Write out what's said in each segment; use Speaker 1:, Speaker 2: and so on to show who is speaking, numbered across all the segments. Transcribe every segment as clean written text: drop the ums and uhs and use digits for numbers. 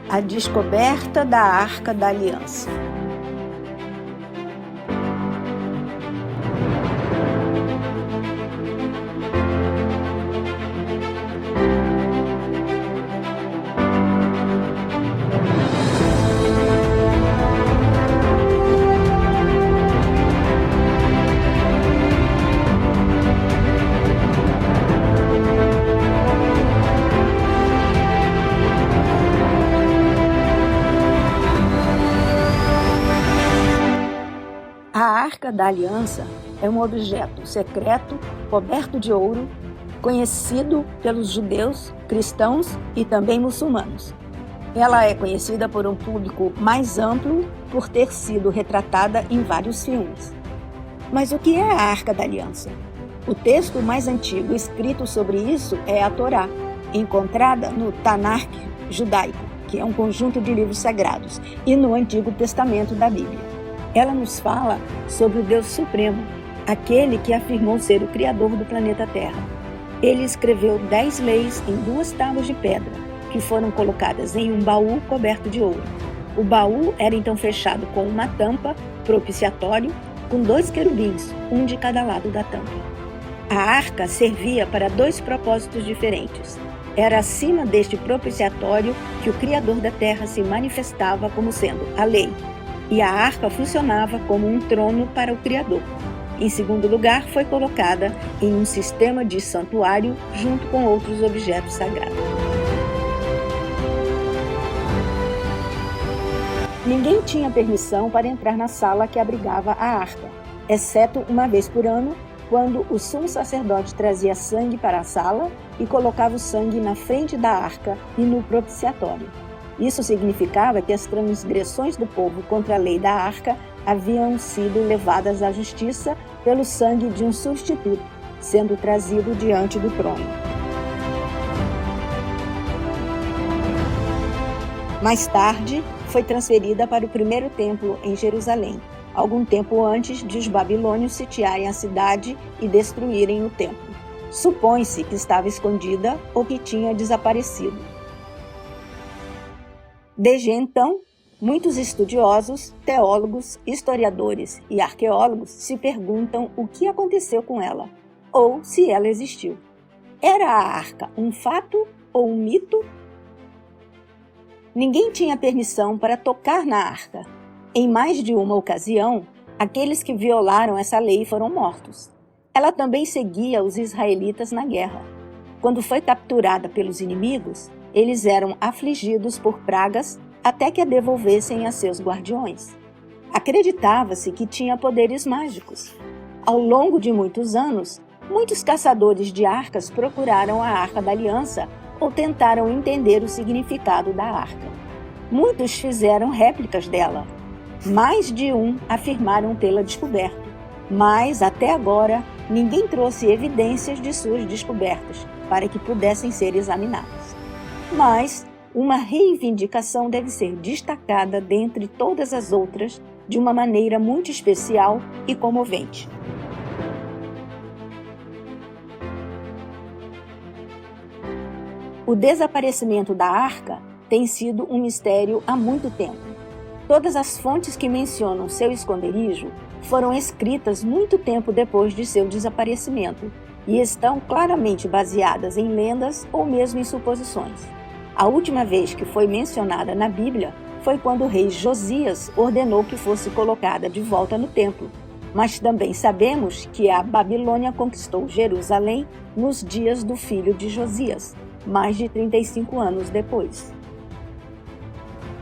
Speaker 1: A descoberta da Arca da Aliança. A Arca da Aliança é um objeto secreto, coberto de ouro, conhecido pelos judeus, cristãos e também muçulmanos. Ela é conhecida por um público mais amplo por ter sido retratada em vários filmes. Mas o que é a Arca da Aliança? O texto mais antigo escrito sobre isso é a Torá, encontrada no Tanakh judaico, que é um conjunto de livros sagrados, e no Antigo Testamento da Bíblia. Ela nos fala sobre o Deus Supremo, aquele que afirmou ser o Criador do planeta Terra. Ele escreveu 10 leis em 2 tábuas de pedra, que foram colocadas em um baú coberto de ouro. O baú era então fechado com uma tampa propiciatório, com 2 querubins, um de cada lado da tampa. A arca servia para 2 propósitos diferentes. Era acima deste propiciatório que o Criador da Terra se manifestava como sendo a lei, e a arca funcionava como um trono para o Criador. Em segundo lugar, foi colocada em um sistema de santuário junto com outros objetos sagrados. Ninguém tinha permissão para entrar na sala que abrigava a arca, exceto uma vez por ano, quando o sumo sacerdote trazia sangue para a sala e colocava o sangue na frente da arca e no propiciatório. Isso significava que as transgressões do povo contra a lei da arca haviam sido levadas à justiça pelo sangue de um substituto, sendo trazido diante do trono. Mais tarde, foi transferida para o primeiro templo em Jerusalém, algum tempo antes de os babilônios sitiarem a cidade e destruírem o templo. Supõe-se que estava escondida ou que tinha desaparecido. Desde então, muitos estudiosos, teólogos, historiadores e arqueólogos se perguntam o que aconteceu com ela, ou se ela existiu. Era a arca um fato ou um mito? Ninguém tinha permissão para tocar na arca. Em mais de uma ocasião, aqueles que violaram essa lei foram mortos. Ela também seguia os israelitas na guerra. Quando foi capturada pelos inimigos, eles eram afligidos por pragas até que a devolvessem a seus guardiões. Acreditava-se que tinha poderes mágicos. Ao longo de muitos anos, muitos caçadores de arcas procuraram a Arca da Aliança ou tentaram entender o significado da arca. Muitos fizeram réplicas dela. Mais de um afirmaram tê-la descoberto, mas até agora ninguém trouxe evidências de suas descobertas para que pudessem ser examinadas. Mas uma reivindicação deve ser destacada dentre todas as outras de uma maneira muito especial e comovente. O desaparecimento da arca tem sido um mistério há muito tempo. Todas as fontes que mencionam seu esconderijo foram escritas muito tempo depois de seu desaparecimento e estão claramente baseadas em lendas ou mesmo em suposições. A última vez que foi mencionada na Bíblia foi quando o rei Josias ordenou que fosse colocada de volta no templo, mas também sabemos que a Babilônia conquistou Jerusalém nos dias do filho de Josias, mais de 35 anos depois.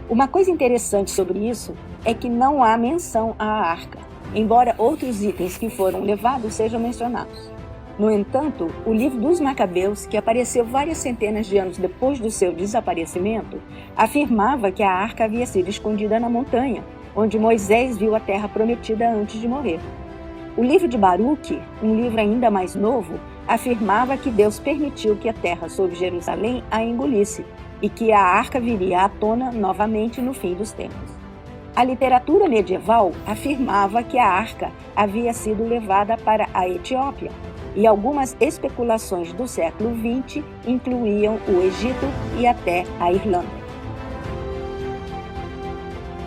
Speaker 1: Uma coisa interessante sobre isso é que não há menção à arca, embora outros itens que foram levados sejam mencionados. No entanto, o livro dos Macabeus, que apareceu várias centenas de anos depois do seu desaparecimento, afirmava que a arca havia sido escondida na montanha, onde Moisés viu a terra prometida antes de morrer. O livro de Baruque, um livro ainda mais novo, afirmava que Deus permitiu que a terra sob Jerusalém a engolisse e que a arca viria à tona novamente no fim dos tempos. A literatura medieval afirmava que a arca havia sido levada para a Etiópia, e algumas especulações do século XX incluíam o Egito e até a Irlanda.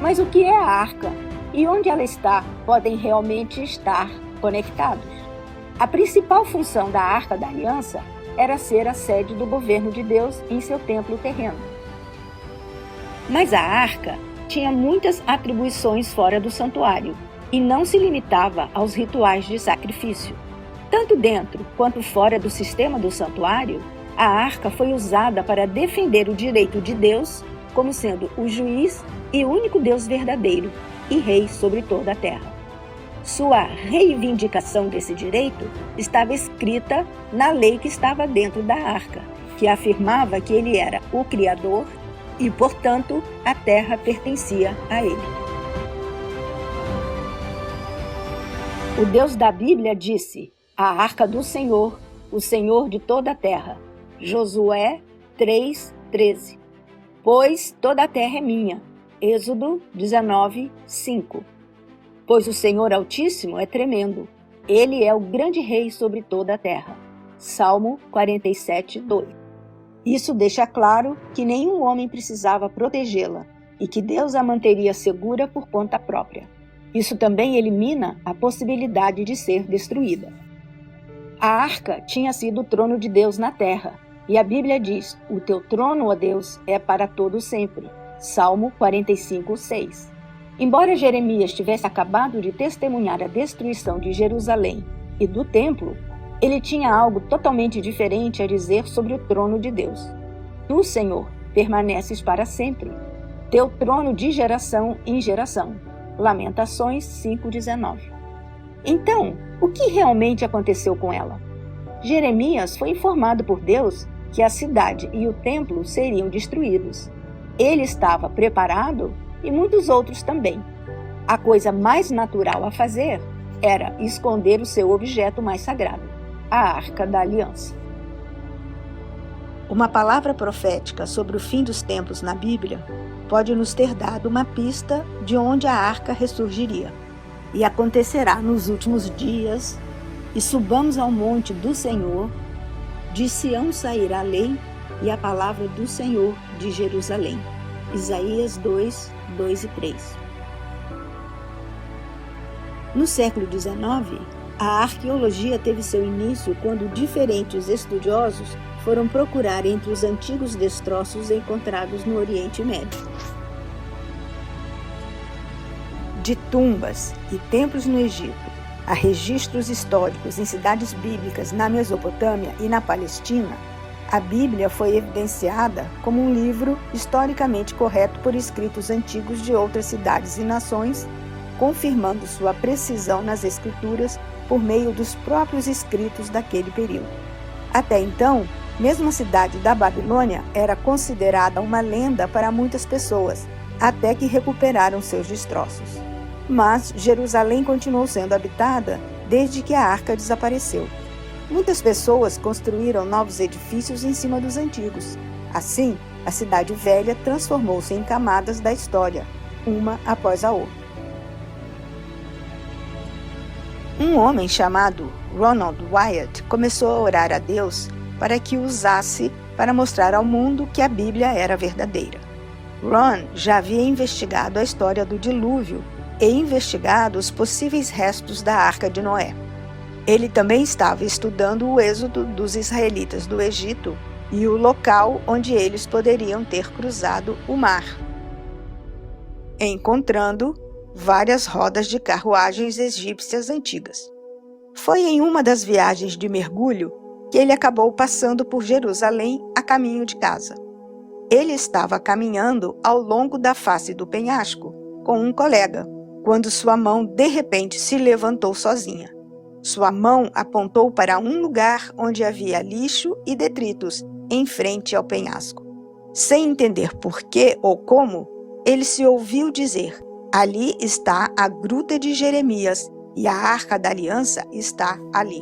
Speaker 1: Mas o que é a arca e onde ela está podem realmente estar conectados. A principal função da Arca da Aliança era ser a sede do governo de Deus em seu templo terreno. Mas a arca tinha muitas atribuições fora do santuário e não se limitava aos rituais de sacrifício. Tanto dentro quanto fora do sistema do santuário, a arca foi usada para defender o direito de Deus como sendo o juiz e único Deus verdadeiro e rei sobre toda a terra. Sua reivindicação desse direito estava escrita na lei que estava dentro da arca, que afirmava que ele era o Criador e, portanto, a terra pertencia a ele. O Deus da Bíblia disse: a arca do Senhor, o Senhor de toda a terra. Josué 3:13. Pois toda a terra é minha. Êxodo 19:5. Pois o Senhor Altíssimo é tremendo. Ele é o grande rei sobre toda a terra. Salmo 47:2. Isso deixa claro que nenhum homem precisava protegê-la e que Deus a manteria segura por conta própria. Isso também elimina a possibilidade de ser destruída. A arca tinha sido o trono de Deus na terra, e a Bíblia diz: o teu trono, ó Deus, é para todo sempre. Salmo 45:6. Embora Jeremias tivesse acabado de testemunhar a destruição de Jerusalém e do templo, ele tinha algo totalmente diferente a dizer sobre o trono de Deus. Tu, Senhor, permaneces para sempre. Teu trono de geração em geração. Lamentações 5:19. Então, o que realmente aconteceu com ela? Jeremias foi informado por Deus que a cidade e o templo seriam destruídos. Ele estava preparado e muitos outros também. A coisa mais natural a fazer era esconder o seu objeto mais sagrado, a Arca da Aliança. Uma palavra profética sobre o fim dos tempos na Bíblia pode nos ter dado uma pista de onde a arca ressurgiria. E acontecerá nos últimos dias, e subamos ao monte do Senhor, de Sião sairá a lei e a palavra do Senhor de Jerusalém. Isaías 2:2 e 3. No século XIX, a arqueologia teve seu início quando diferentes estudiosos foram procurar entre os antigos destroços encontrados no Oriente Médio. De tumbas e templos no Egito, a registros históricos em cidades bíblicas na Mesopotâmia e na Palestina, a Bíblia foi evidenciada como um livro historicamente correto por escritos antigos de outras cidades e nações, confirmando sua precisão nas escrituras por meio dos próprios escritos daquele período. Até então, mesmo a cidade da Babilônia era considerada uma lenda para muitas pessoas, até que recuperaram seus destroços. Mas Jerusalém continuou sendo habitada desde que a arca desapareceu. Muitas pessoas construíram novos edifícios em cima dos antigos. Assim, a cidade velha transformou-se em camadas da história, uma após a outra. Um homem chamado Ronald Wyatt começou a orar a Deus para que o usasse para mostrar ao mundo que a Bíblia era verdadeira. Ron já havia investigado a história do dilúvio e investigado os possíveis restos da Arca de Noé. Ele também estava estudando o êxodo dos israelitas do Egito e o local onde eles poderiam ter cruzado o mar, encontrando várias rodas de carruagens egípcias antigas. Foi em uma das viagens de mergulho que ele acabou passando por Jerusalém a caminho de casa. Ele estava caminhando ao longo da face do penhasco com um colega, quando sua mão de repente se levantou sozinha. Sua mão apontou para um lugar onde havia lixo e detritos em frente ao penhasco. Sem entender por que ou como, ele se ouviu dizer: ali está a gruta de Jeremias e a Arca da Aliança está ali.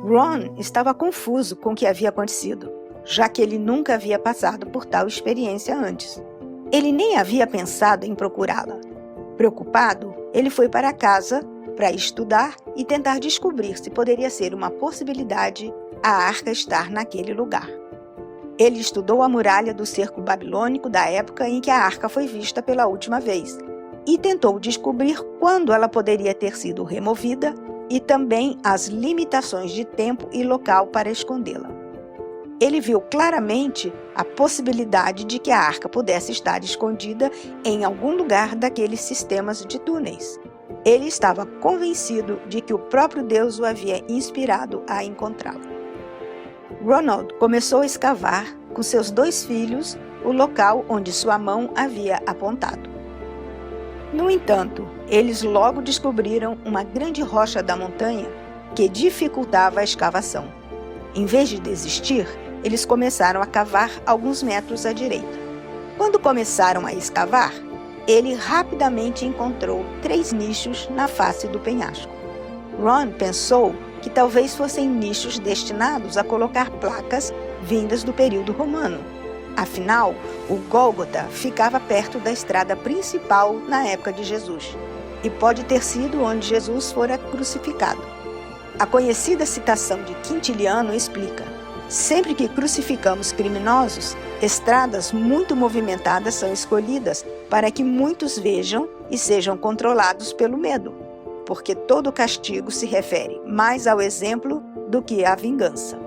Speaker 1: Ron estava confuso com o que havia acontecido, já que ele nunca havia passado por tal experiência antes. Ele nem havia pensado em procurá-la. Preocupado, ele foi para casa para estudar e tentar descobrir se poderia ser uma possibilidade a arca estar naquele lugar. Ele estudou a muralha do cerco babilônico da época em que a arca foi vista pela última vez e tentou descobrir quando ela poderia ter sido removida e também as limitações de tempo e local para escondê-la. Ele viu claramente a possibilidade de que a arca pudesse estar escondida em algum lugar daqueles sistemas de túneis. Ele estava convencido de que o próprio Deus o havia inspirado a encontrá-la. Ronald começou a escavar, com seus 2 filhos, o local onde sua mão havia apontado. No entanto, eles logo descobriram uma grande rocha da montanha que dificultava a escavação. Em vez de desistir, eles começaram a cavar alguns metros à direita. Quando começaram a escavar, ele rapidamente encontrou 3 nichos na face do penhasco. Ron pensou que talvez fossem nichos destinados a colocar placas vindas do período romano. Afinal, o Gólgota ficava perto da estrada principal na época de Jesus, e pode ter sido onde Jesus fora crucificado. A conhecida citação de Quintiliano explica: sempre que crucificamos criminosos, estradas muito movimentadas são escolhidas para que muitos vejam e sejam controlados pelo medo, porque todo castigo se refere mais ao exemplo do que à vingança.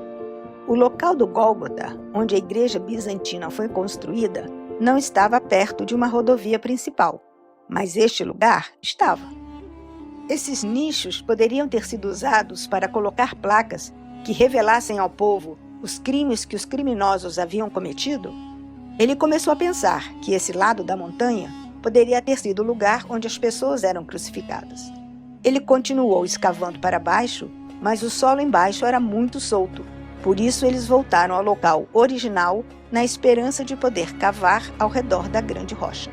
Speaker 1: O local do Gólgota, onde a igreja bizantina foi construída, não estava perto de uma rodovia principal, mas este lugar estava. Esses nichos poderiam ter sido usados para colocar placas que revelassem ao povo os crimes que os criminosos haviam cometido. Ele começou a pensar que esse lado da montanha poderia ter sido o lugar onde as pessoas eram crucificadas. Ele continuou escavando para baixo, mas o solo embaixo era muito solto. Por isso, eles voltaram ao local original na esperança de poder cavar ao redor da grande rocha.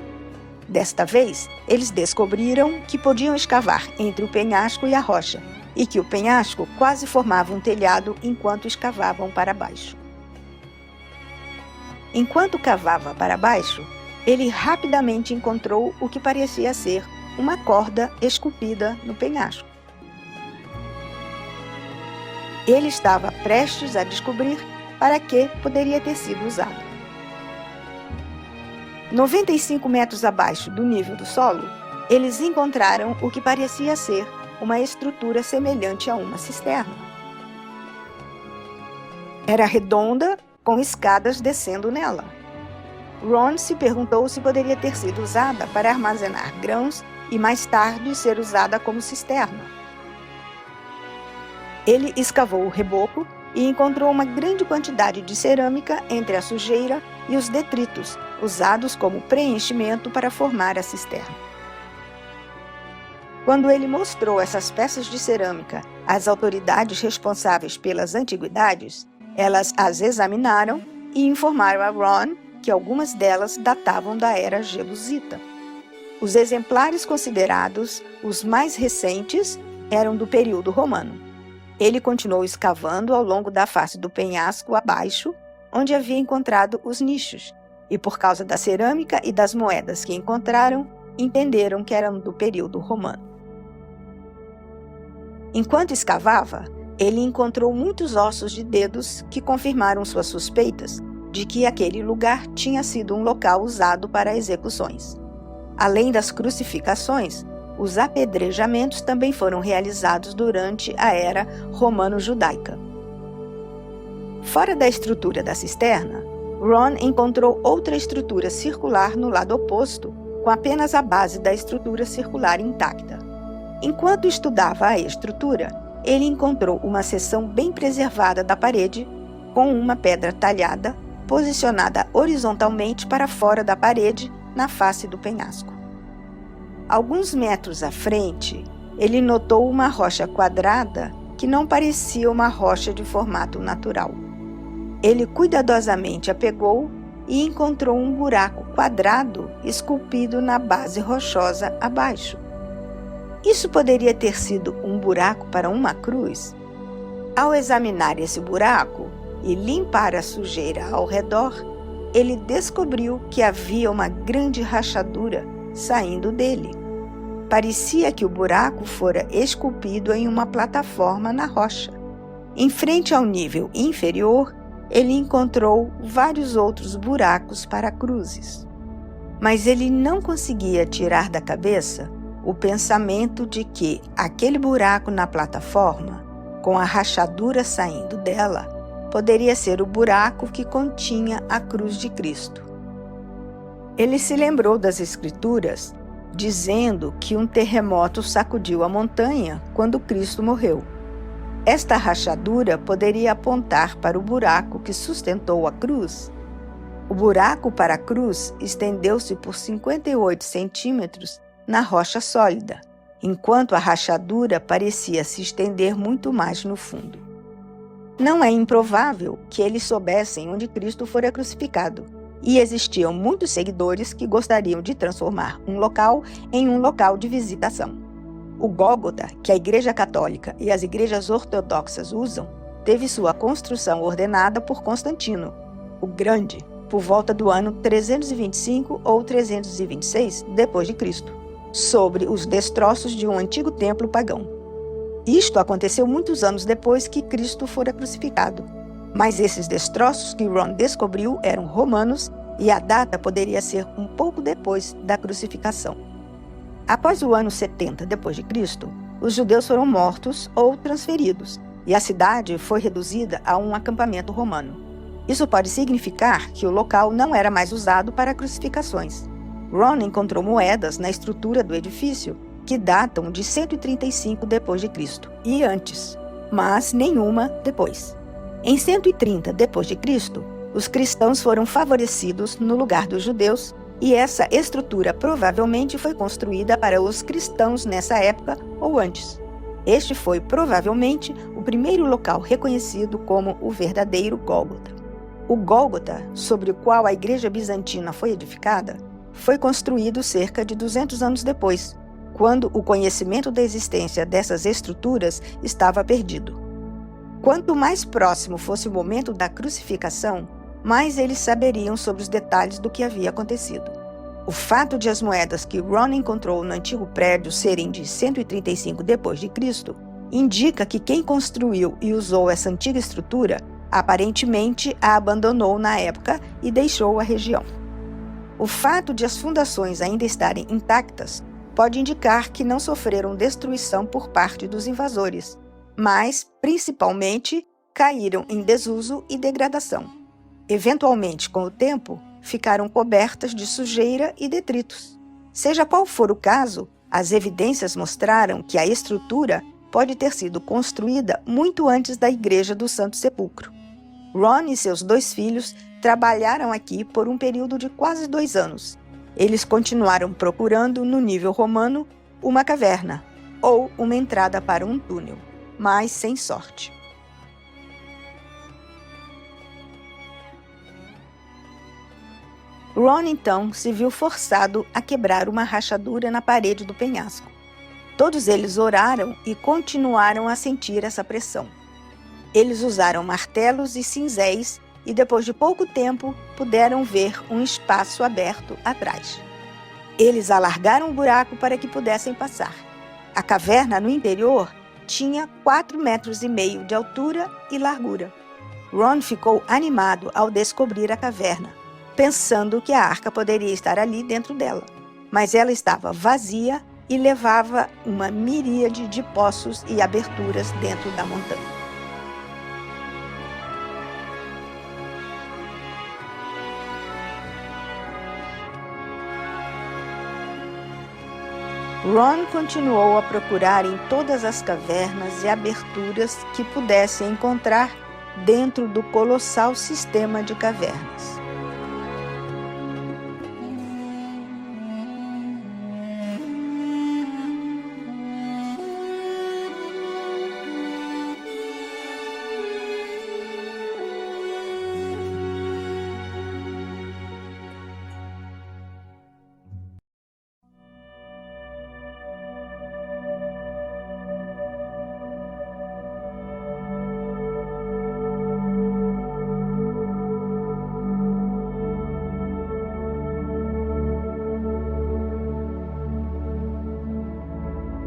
Speaker 1: Desta vez, eles descobriram que podiam escavar entre o penhasco e a rocha, e que o penhasco quase formava um telhado enquanto escavavam para baixo. Enquanto cavava para baixo, ele rapidamente encontrou o que parecia ser uma corda esculpida no penhasco. Ele estava prestes a descobrir para que poderia ter sido usado. 95 metros abaixo do nível do solo, eles encontraram o que parecia ser uma estrutura semelhante a uma cisterna. Era redonda, com escadas descendo nela. Ron se perguntou se poderia ter sido usada para armazenar grãos e mais tarde ser usada como cisterna. Ele escavou o reboco e encontrou uma grande quantidade de cerâmica entre a sujeira e os detritos, usados como preenchimento para formar a cisterna. Quando ele mostrou essas peças de cerâmica às autoridades responsáveis pelas antiguidades, elas as examinaram e informaram a Ron que algumas delas datavam da era Jebusita. Os exemplares considerados os mais recentes eram do período romano. Ele continuou escavando ao longo da face do penhasco abaixo, onde havia encontrado os nichos, e por causa da cerâmica e das moedas que encontraram, entenderam que eram do período romano. Enquanto escavava, ele encontrou muitos ossos de dedos que confirmaram suas suspeitas de que aquele lugar tinha sido um local usado para execuções. Além das crucificações, os apedrejamentos também foram realizados durante a era romano-judaica. Fora da estrutura da cisterna, Ron encontrou outra estrutura circular no lado oposto, com apenas a base da estrutura circular intacta. Enquanto estudava a estrutura, ele encontrou uma seção bem preservada da parede, com uma pedra talhada, posicionada horizontalmente para fora da parede, na face do penhasco. Alguns metros à frente, ele notou uma rocha quadrada que não parecia uma rocha de formato natural. Ele cuidadosamente a pegou e encontrou um buraco quadrado esculpido na base rochosa abaixo. Isso poderia ter sido um buraco para uma cruz? Ao examinar esse buraco e limpar a sujeira ao redor, ele descobriu que havia uma grande rachadura saindo dele. Parecia que o buraco fora esculpido em uma plataforma na rocha.
Speaker 2: Em frente ao nível inferior, ele encontrou vários outros buracos para cruzes. Mas ele não conseguia tirar da cabeça o pensamento de que aquele buraco na plataforma, com a rachadura saindo dela, poderia ser o buraco que continha a cruz de Cristo. Ele se lembrou das Escrituras, dizendo que um terremoto sacudiu a montanha quando Cristo morreu. Esta rachadura poderia apontar para o buraco que sustentou a cruz. O buraco para a cruz estendeu-se por 58 centímetros na rocha sólida, enquanto a rachadura parecia se estender muito mais no fundo. Não é improvável que eles soubessem onde Cristo fora crucificado, e existiam muitos seguidores que gostariam de transformar um local em um local de visitação. O Gólgota, que a Igreja Católica e as igrejas ortodoxas usam, teve sua construção ordenada por Constantino, o Grande, por volta do ano 325 ou 326 d.C., sobre os destroços de um antigo templo pagão. Isto aconteceu muitos anos depois que Cristo fora crucificado, mas esses destroços que Ron descobriu eram romanos e a data poderia ser um pouco depois da crucificação. Após o ano 70 d.C., os judeus foram mortos ou transferidos, e a cidade foi reduzida a um acampamento romano. Isso pode significar que o local não era mais usado para crucificações. Ron encontrou moedas na estrutura do edifício que datam de 135 d.C. e antes, mas nenhuma depois. Em 130 d.C., os cristãos foram favorecidos no lugar dos judeus, e essa estrutura provavelmente foi construída para os cristãos nessa época ou antes. Este foi provavelmente o primeiro local reconhecido como o verdadeiro Gólgota. O Gólgota, sobre o qual a igreja bizantina foi edificada, foi construído cerca de 200 anos depois, quando o conhecimento da existência dessas estruturas estava perdido. Quanto mais próximo fosse o momento da crucificação, mais eles saberiam sobre os detalhes do que havia acontecido. O fato de as moedas que Ron encontrou no antigo prédio serem de 135 d.C. indica que quem construiu e usou essa antiga estrutura aparentemente a abandonou na época e deixou a região. O fato de as fundações ainda estarem intactas pode indicar que não sofreram destruição por parte dos invasores, mas, principalmente, caíram em desuso e degradação. Eventualmente, com o tempo, ficaram cobertas de sujeira e detritos. Seja qual for o caso, as evidências mostraram que a estrutura pode ter sido construída muito antes da Igreja do Santo Sepulcro. Ron e seus 2 filhos trabalharam aqui por um período de quase 2 anos. Eles continuaram procurando, no nível romano, uma caverna ou uma entrada para um túnel, mas sem sorte. Ron, então, se viu forçado a quebrar uma rachadura na parede do penhasco. Todos eles oraram e continuaram a sentir essa pressão. Eles usaram martelos e cinzéis e, depois de pouco tempo, puderam ver um espaço aberto atrás. Eles alargaram o buraco para que pudessem passar. A caverna no interior tinha 4,5 metros de altura e largura. Ron ficou animado ao descobrir a caverna, pensando que a arca poderia estar ali dentro dela, mas ela estava vazia e levava uma miríade de poços e aberturas dentro da montanha. Ron continuou a procurar em todas as cavernas e aberturas que pudesse encontrar dentro do colossal sistema de cavernas.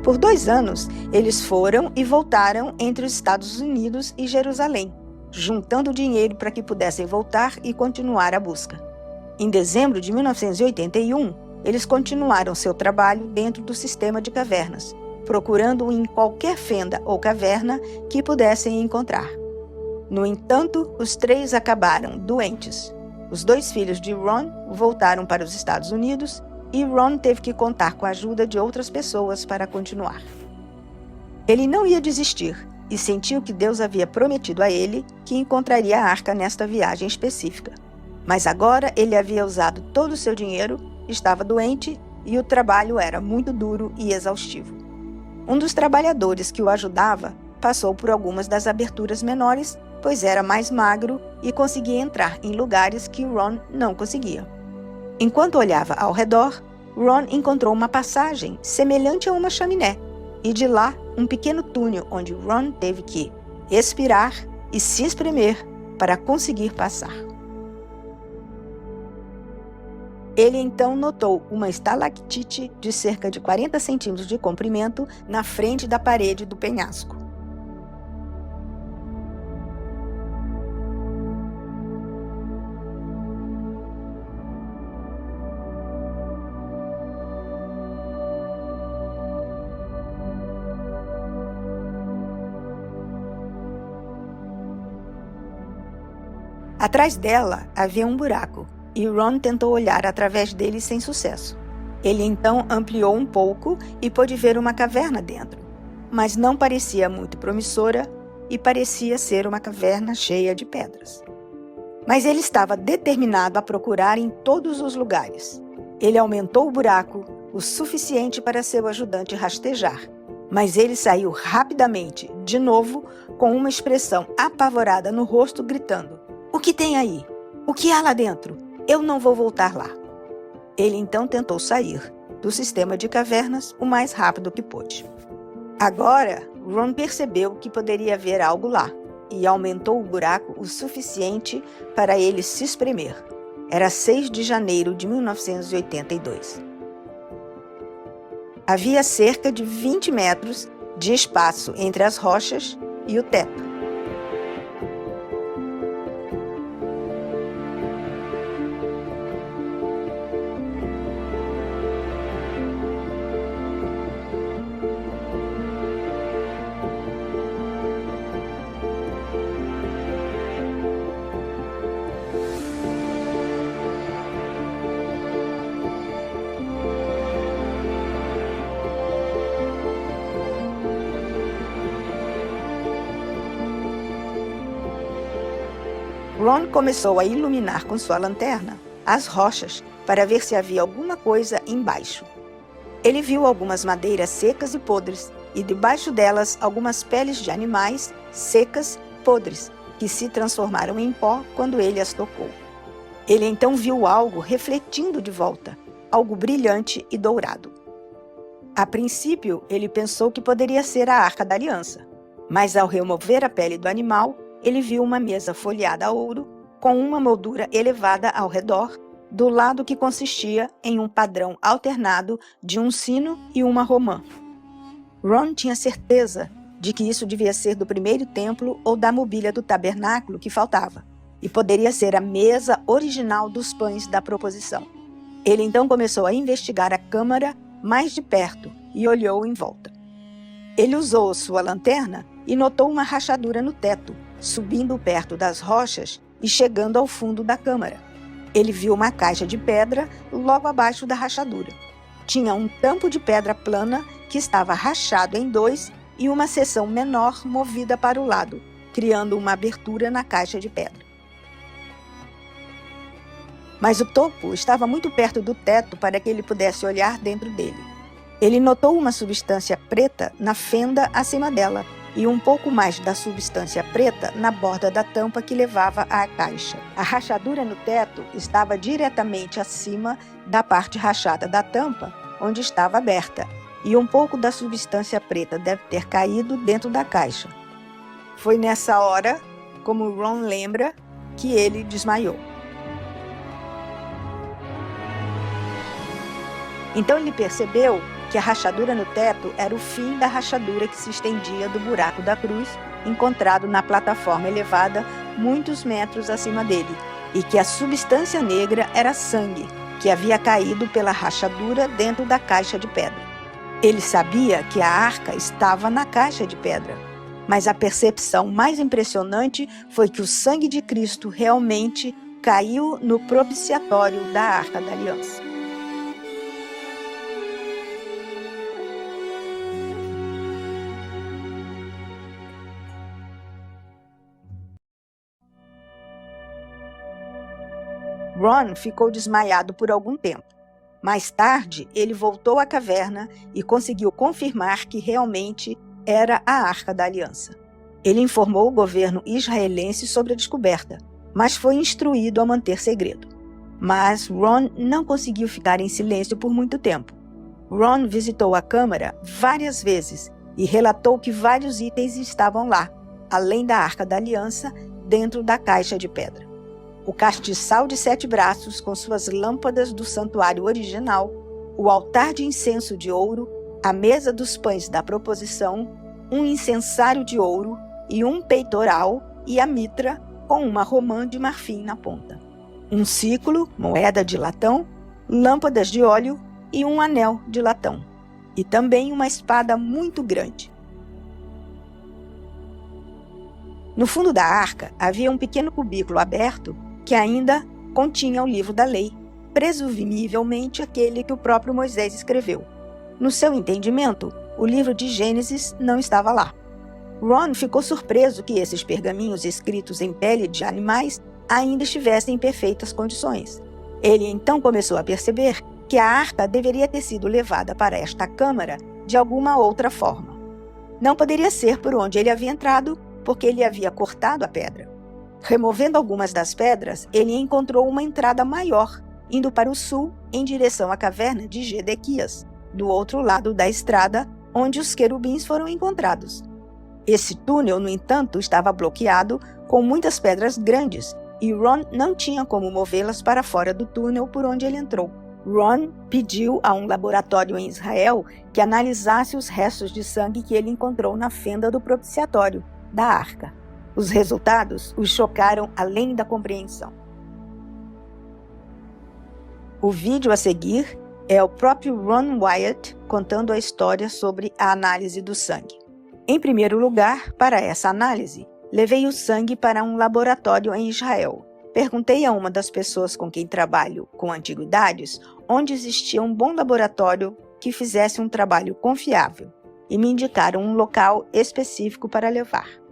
Speaker 2: Por 2 anos, eles foram e voltaram entre os Estados Unidos e Jerusalém, juntando dinheiro para que pudessem voltar e continuar a busca. Em dezembro de 1981, eles continuaram seu trabalho dentro do sistema de cavernas, procurando em qualquer fenda ou caverna que pudessem encontrar. No entanto, os 3 acabaram doentes. Os 2 filhos de Ron voltaram para os Estados Unidos e Ron teve que contar com a ajuda de outras pessoas para continuar. Ele não ia desistir e sentiu que Deus havia prometido a ele que encontraria a arca nesta viagem específica. Mas agora ele havia usado todo o seu dinheiro, estava doente e o trabalho era muito duro e exaustivo. Um dos trabalhadores que o ajudava passou por algumas das aberturas menores, pois era mais magro e conseguia entrar em lugares que Ron não conseguia. Enquanto olhava ao redor, Ron encontrou uma passagem semelhante a uma chaminé, e de lá um pequeno túnel onde Ron teve que expirar e se espremer para conseguir passar. Ele então notou uma estalactite de cerca de 40 centímetros de comprimento na frente da parede do penhasco. Atrás dela havia um buraco, e Ron tentou olhar através dele sem sucesso. Ele então ampliou um pouco e pôde ver uma caverna dentro, mas não parecia muito promissora e parecia ser uma caverna cheia de pedras. Mas ele estava determinado a procurar em todos os lugares. Ele aumentou o buraco o suficiente para seu ajudante rastejar, mas ele saiu rapidamente, de novo, com uma expressão apavorada no rosto, gritando: "O que tem aí? O que há lá dentro? Eu não vou voltar lá." Ele então tentou sair do sistema de cavernas o mais rápido que pôde. Agora, Ron percebeu que poderia haver algo lá e aumentou o buraco o suficiente para ele se espremer. Era 6 de janeiro de 1982. Havia cerca de 20 metros de espaço entre as rochas e o teto. Ron começou a iluminar com sua lanterna as rochas para ver se havia alguma coisa embaixo. Ele viu algumas madeiras secas e podres, e debaixo delas algumas peles de animais secas, podres, que se transformaram em pó quando ele as tocou. Ele então viu algo refletindo de volta, algo brilhante e dourado. A princípio, ele pensou que poderia ser a Arca da Aliança, mas ao remover a pele do animal, ele viu uma mesa folheada a ouro, com uma moldura elevada ao redor, do lado que consistia em um padrão alternado de um sino e uma romã. Ron tinha certeza de que isso devia ser do primeiro templo ou da mobília do tabernáculo que faltava, e poderia ser a mesa original dos pães da proposição. Ele então começou a investigar a câmara mais de perto e olhou em volta. Ele usou sua lanterna e notou uma rachadura no teto, subindo perto das rochas e chegando ao fundo da câmara. Ele viu uma caixa de pedra logo abaixo da rachadura. Tinha um tampo de pedra plana que estava rachado em 2 e uma seção menor movida para o lado, criando uma abertura na caixa de pedra. Mas o topo estava muito perto do teto para que ele pudesse olhar dentro dele. Ele notou uma substância preta na fenda acima dela e um pouco mais da substância preta na borda da tampa que levava à caixa. A rachadura no teto estava diretamente acima da parte rachada da tampa, onde estava aberta, e um pouco da substância preta deve ter caído dentro da caixa. Foi nessa hora, como Ron lembra, que ele desmaiou. Então ele percebeu que a rachadura no teto era o fim da rachadura que se estendia do buraco da cruz, encontrado na plataforma elevada muitos metros acima dele, e que a substância negra era sangue, que havia caído pela rachadura dentro da caixa de pedra. Ele sabia que a arca estava na caixa de pedra, mas a percepção mais impressionante foi que o sangue de Cristo realmente caiu no propiciatório da Arca da Aliança. Ron ficou desmaiado por algum tempo. Mais tarde, ele voltou à caverna e conseguiu confirmar que realmente era a Arca da Aliança. Ele informou o governo israelense sobre a descoberta, mas foi instruído a manter segredo. Mas Ron não conseguiu ficar em silêncio por muito tempo. Ron visitou a câmara várias vezes e relatou que vários itens estavam lá, além da Arca da Aliança, dentro da caixa de pedra. O castiçal de 7 braços com suas lâmpadas do santuário original, o altar de incenso de ouro, a mesa dos pães da proposição, um incensário de ouro e um peitoral e a mitra com uma romã de marfim na ponta. Um ciclo, moeda de latão, lâmpadas de óleo e um anel de latão. E também uma espada muito grande. No fundo da arca havia um pequeno cubículo aberto que ainda continha o livro da lei, presumivelmente aquele que o próprio Moisés escreveu. No seu entendimento, o livro de Gênesis não estava lá. Ron ficou surpreso que esses pergaminhos escritos em pele de animais ainda estivessem em perfeitas condições. Ele então começou a perceber que a arca deveria ter sido levada para esta câmara de alguma outra forma. Não poderia ser por onde ele havia entrado, porque ele havia cortado a pedra. Removendo algumas das pedras, ele encontrou uma entrada maior, indo para o sul, em direção à caverna de Gedequias, do outro lado da estrada, onde os querubins foram encontrados. Esse túnel, no entanto, estava bloqueado com muitas pedras grandes, e Ron não tinha como movê-las para fora do túnel por onde ele entrou. Ron pediu a um laboratório em Israel que analisasse os restos de sangue que ele encontrou na fenda do propiciatório da arca. Os resultados o chocaram além da compreensão. O vídeo a seguir é o próprio Ron Wyatt contando a história sobre a análise do sangue. Em primeiro lugar, para essa análise, levei o sangue para um laboratório em Israel. Perguntei a uma das pessoas com quem trabalho com antiguidades onde existia um bom laboratório que fizesse um trabalho confiável e me indicaram um local específico para levar.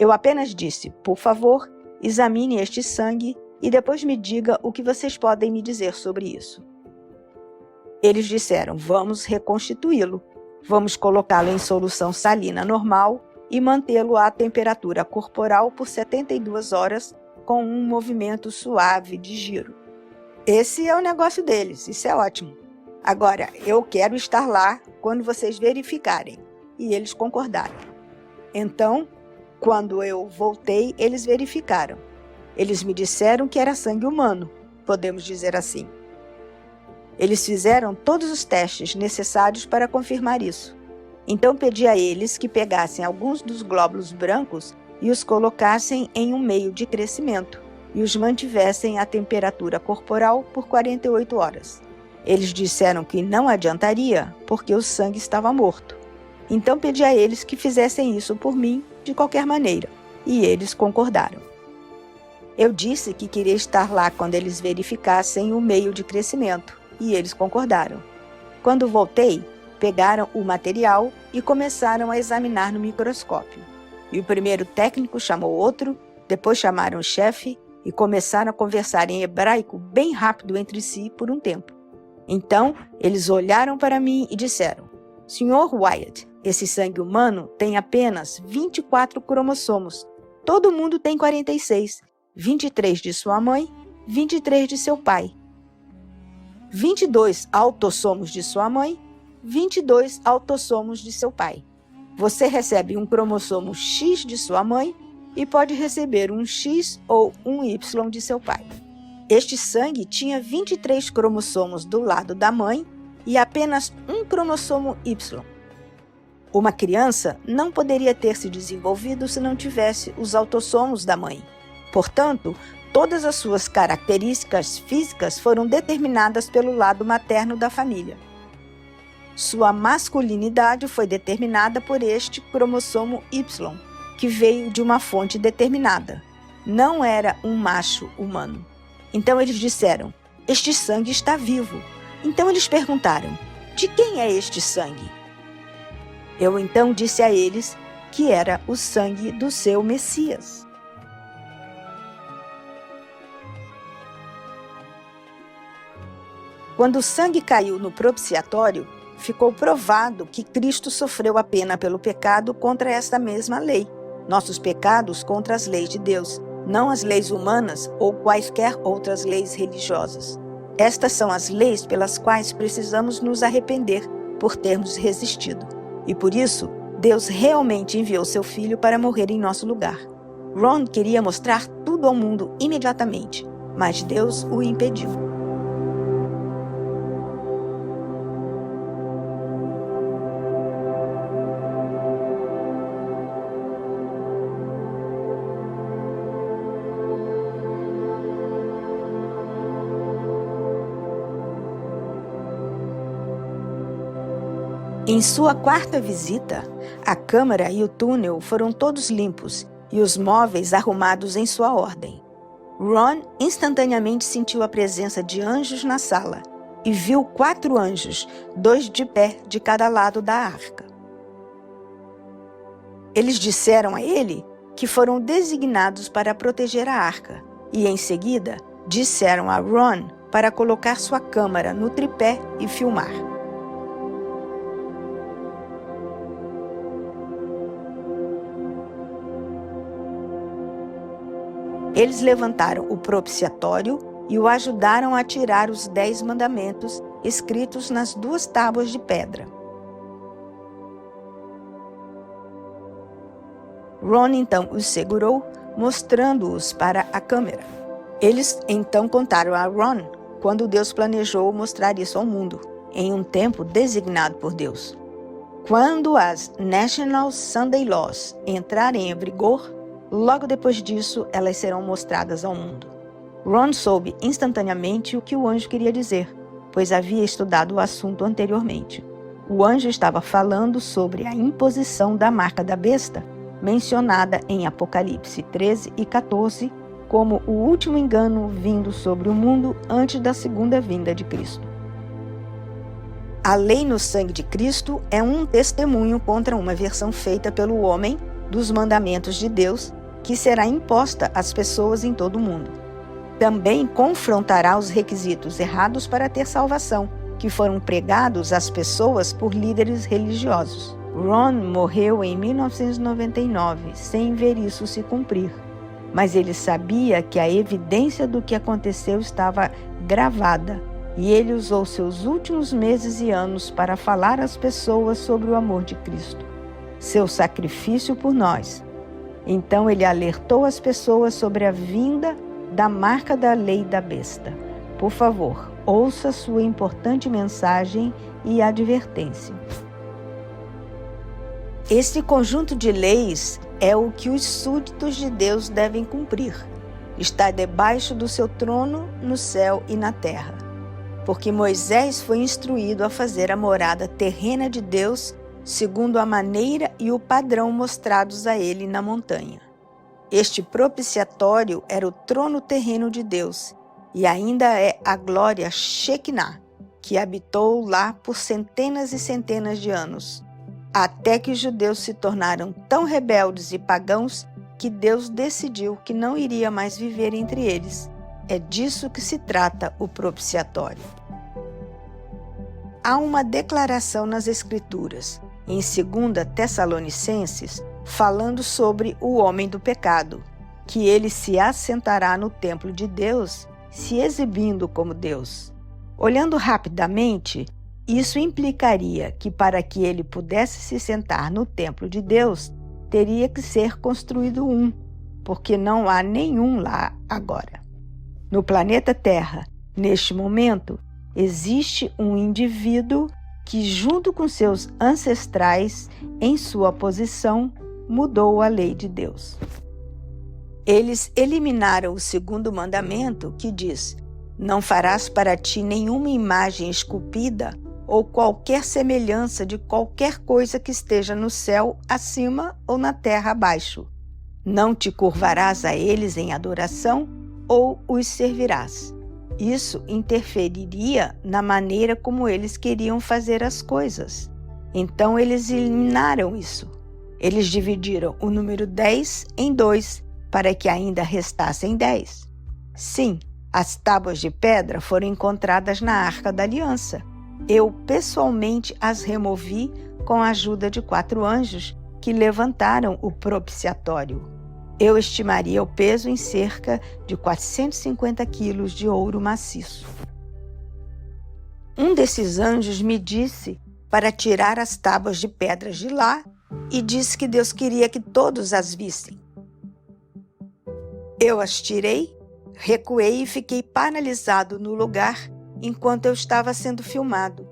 Speaker 2: Eu apenas disse, por favor, examine este sangue e depois me diga o que vocês podem me dizer sobre isso. Eles disseram, vamos reconstituí-lo, vamos colocá-lo em solução salina normal e mantê-lo à temperatura corporal por 72 horas com um movimento suave de giro. Esse é o negócio deles, isso é ótimo. Agora, eu quero estar lá quando vocês verificarem. E eles concordaram. Então, quando eu voltei, eles verificaram. Eles me disseram que era sangue humano, podemos dizer assim. Eles fizeram todos os testes necessários para confirmar isso. Então pedi a eles que pegassem alguns dos glóbulos brancos e os colocassem em um meio de crescimento e os mantivessem à temperatura corporal por 48 horas. Eles disseram que não adiantaria porque o sangue estava morto. Então pedi a eles que fizessem isso por mim de qualquer maneira, e eles concordaram. Eu disse que queria estar lá quando eles verificassem o meio de crescimento, e eles concordaram. Quando voltei, pegaram o material e começaram a examinar no microscópio. E o primeiro técnico chamou outro, depois chamaram o chefe e começaram a conversar em hebraico bem rápido entre si por um tempo. Então, eles olharam para mim e disseram, Sr. Wyatt, esse sangue humano tem apenas 24 cromossomos. Todo mundo tem 46, 23 de sua mãe, 23 de seu pai. 22 autossomos de sua mãe, 22 autossomos de seu pai. Você recebe um cromossomo X de sua mãe e pode receber um X ou um Y de seu pai. Este sangue tinha 23 cromossomos do lado da mãe e apenas um cromossomo Y. Uma criança não poderia ter se desenvolvido se não tivesse os autossomos da mãe. Portanto, todas as suas características físicas foram determinadas pelo lado materno da família. Sua masculinidade foi determinada por este cromossomo Y, que veio de uma fonte determinada. Não era um macho humano. Então eles disseram: este sangue está vivo. Então eles perguntaram: de quem é este sangue? Eu então disse a eles que era o sangue do seu Messias. Quando o sangue caiu no propiciatório, ficou provado que Cristo sofreu a pena pelo pecado contra esta mesma lei. Nossos pecados contra as leis de Deus, não as leis humanas ou quaisquer outras leis religiosas. Estas são as leis pelas quais precisamos nos arrepender por termos resistido. E por isso, Deus realmente enviou seu Filho para morrer em nosso lugar. Ron queria mostrar tudo ao mundo imediatamente, mas Deus o impediu. Em sua quarta visita, a câmara e o túnel foram todos limpos e os móveis arrumados em sua ordem. Ron instantaneamente sentiu a presença de anjos na sala e viu 4 anjos, 2 de pé de cada lado da arca. Eles disseram a ele que foram designados para proteger a arca e, em seguida, disseram a Ron para colocar sua câmera no tripé e filmar. Eles levantaram o propiciatório e o ajudaram a tirar os 10 mandamentos escritos nas 2 tábuas de pedra. Ron então os segurou, mostrando-os para a câmera. Eles então contaram a Ron quando Deus planejou mostrar isso ao mundo, em um tempo designado por Deus. Quando as National Sunday Laws entrarem em vigor, logo depois disso, elas serão mostradas ao mundo. Ron soube instantaneamente o que o anjo queria dizer, pois havia estudado o assunto anteriormente. O anjo estava falando sobre a imposição da marca da besta, mencionada em Apocalipse 13 e 14, como o último engano vindo sobre o mundo antes da segunda vinda de Cristo. A lei no sangue de Cristo é um testemunho contra uma versão feita pelo homem dos mandamentos de Deus, que será imposta às pessoas em todo o mundo. Também confrontará os requisitos errados para ter salvação, que foram pregados às pessoas por líderes religiosos. Ron morreu em 1999, sem ver isso se cumprir. Mas ele sabia que a evidência do que aconteceu estava gravada, e ele usou seus últimos meses e anos para falar às pessoas sobre o amor de Cristo, seu sacrifício por nós. Então ele alertou as pessoas sobre a vinda da marca da lei da besta. Por favor, ouça sua importante mensagem e advertência. Este conjunto de leis é o que os súditos de Deus devem cumprir. Está debaixo do seu trono no céu e na terra. Porque Moisés foi instruído a fazer a morada terrena de Deus segundo a maneira e o padrão mostrados a ele na montanha. Este propiciatório era o trono terreno de Deus, e ainda é a glória Shekinah, que habitou lá por centenas e centenas de anos, até que os judeus se tornaram tão rebeldes e pagãos que Deus decidiu que não iria mais viver entre eles. É disso que se trata o propiciatório. Há uma declaração nas Escrituras, em 2 Tessalonicenses, falando sobre o homem do pecado, que ele se assentará no templo de Deus, se exibindo como Deus. Olhando rapidamente, isso implicaria que para que ele pudesse se sentar no templo de Deus, teria que ser construído um, porque não há nenhum lá agora. No planeta Terra, neste momento, existe um indivíduo que, junto com seus ancestrais, em sua posição, mudou a lei de Deus. Eles eliminaram o segundo mandamento, que diz: não farás para ti nenhuma imagem esculpida ou qualquer semelhança de qualquer coisa que esteja no céu acima ou na terra abaixo. Não te curvarás a eles em adoração ou os servirás. Isso interferiria na maneira como eles queriam fazer as coisas. Então eles eliminaram isso. Eles dividiram o número 10 em 2 para que ainda restassem 10. Sim, as tábuas de pedra foram encontradas na Arca da Aliança. Eu pessoalmente as removi com a ajuda de 4 anjos que levantaram o propiciatório. Eu estimaria o peso em cerca de 450 quilos de ouro maciço. Um desses anjos me disse para tirar as tábuas de pedras de lá e disse que Deus queria que todos as vissem. Eu as tirei, recuei e fiquei paralisado no lugar enquanto eu estava sendo filmado.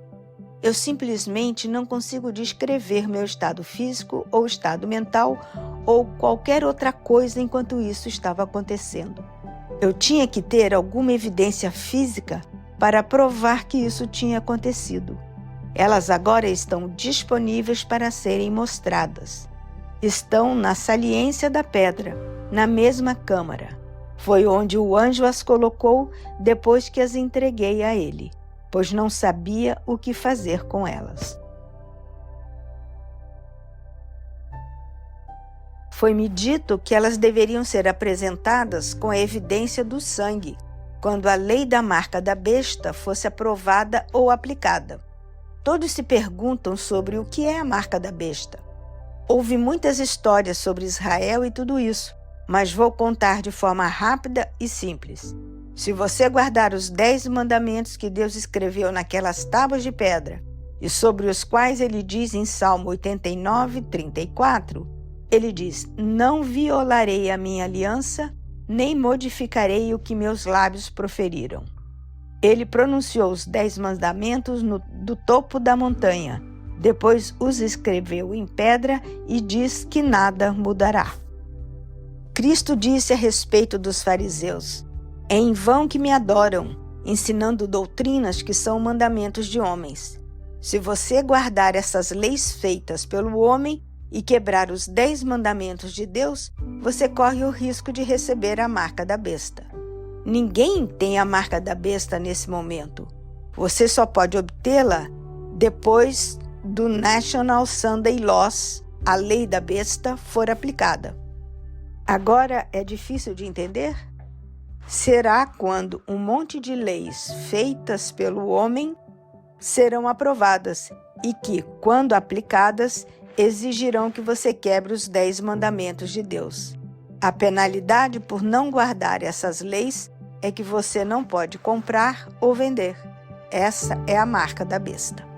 Speaker 2: Eu simplesmente não consigo descrever meu estado físico ou estado mental ou qualquer outra coisa enquanto isso estava acontecendo. Eu tinha que ter alguma evidência física para provar que isso tinha acontecido. Elas agora estão disponíveis para serem mostradas. Estão na saliência da pedra, na mesma câmara. Foi onde o anjo as colocou depois que as entreguei a ele, pois não sabia o que fazer com elas. Foi-me dito que elas deveriam ser apresentadas com a evidência do sangue, quando a lei da marca da besta fosse aprovada ou aplicada. Todos se perguntam sobre o que é a marca da besta. Houve muitas histórias sobre Israel e tudo isso, mas vou contar de forma rápida e simples. Se você guardar os 10 mandamentos que Deus escreveu naquelas tábuas de pedra, e sobre os quais ele diz em Salmo 89, 34, ele diz: não violarei a minha aliança, nem modificarei o que meus lábios proferiram. Ele pronunciou os 10 mandamentos do topo da montanha, depois os escreveu em pedra e diz que nada mudará. Cristo disse a respeito dos fariseus: é em vão que me adoram, ensinando doutrinas que são mandamentos de homens. Se você guardar essas leis feitas pelo homem e quebrar os 10 mandamentos de Deus, você corre o risco de receber a marca da besta. Ninguém tem a marca da besta nesse momento. Você só pode obtê-la depois do National Sunday Laws, a lei da besta, for aplicada. Agora é difícil de entender? Será quando um monte de leis feitas pelo homem serão aprovadas e que, quando aplicadas, exigirão que você quebre os 10 mandamentos de Deus. A penalidade por não guardar essas leis é que você não pode comprar ou vender. Essa é a marca da besta.